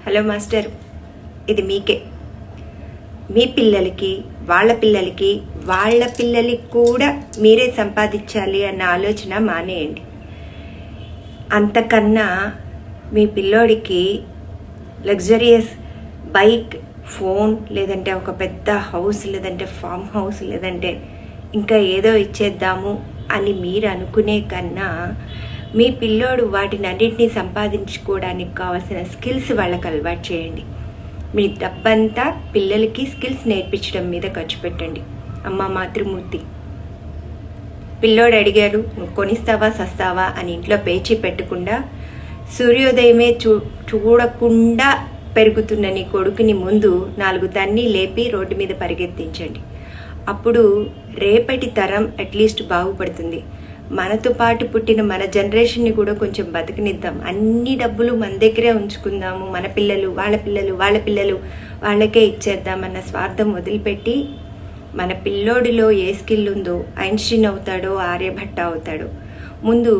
Hello master, ఇది మీకే. మీ పిల్లలకి వాళ్ళ పిల్లలకి కూడా మీరే సంపాదించాలి అన్న ఆలోచన మానేయండి. అంతకన్నా మీ పిల్లోడికి లగ్జరియస్ బైక్, ఫోన్, లేదంటే ఒక పెద్ద హౌస్, లేదంటే ఫామ్ హౌస్, లేదంటే ఇంకా ఏదో ఇచ్చేద్దాము అని మీరు అనుకునే కన్నా మీ పిల్లోడు వాటిని అన్నింటినీ సంపాదించుకోవడానికి కావాల్సిన స్కిల్స్ వాళ్ళకి అలవాటు చేయండి. మీ డబ్బంతా పిల్లలకి స్కిల్స్ నేర్పించడం మీద ఖర్చు పెట్టండి. అమ్మ మాతృమూర్తి. పిల్లోడు అడిగాడు, నువ్వు కొనిస్తావా సస్తావా అని ఇంట్లో పేచీ పెట్టకుండా, సూర్యోదయమే చూడకుండా పెరుగుతున్న నీ కొడుకుని ముందు 4 తన్ని లేపి రోడ్డు మీద పరిగెత్తించండి. అప్పుడు రేపటి తరం అట్లీస్ట్ బాగుపడుతుంది. మనతో పాటు పుట్టిన మన జనరేషన్ని కూడా కొంచెం బతికనిద్దాం. అన్ని డబ్బులు మన దగ్గరే ఉంచుకుందాము. మన పిల్లలు వాళ్ళ పిల్లలు వాళ్ళకే ఇచ్చేద్దామన్న స్వార్థం వదిలిపెట్టి, మన పిల్లోడిలో ఏ స్కిల్ ఉందో ఐన్స్టీన్ అవుతాడో ఆర్యభట్ట అవుతాడో. ముందు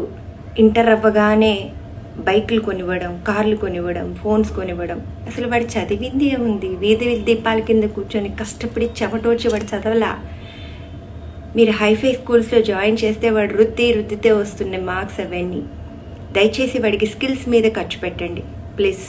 ఇంటర్ అవ్వగానే బైకులు కొనివ్వడం, కార్లు కొనివ్వడం, ఫోన్స్ కొనివ్వడం. అసలు వాడు చదివింది ఏముంది? వీధి దీపాల కింద కూర్చొని కష్టపడి చెమటోడ్చి వాడు చదవలా. మీరు హైఫై స్కూల్స్లో జాయిన్ చేస్తే వాడు రుద్దితే వస్తున్న మార్క్స్ అవన్నీ. దయచేసి వాడికి స్కిల్స్ మీద ఖర్చు పెట్టండి ప్లీజ్.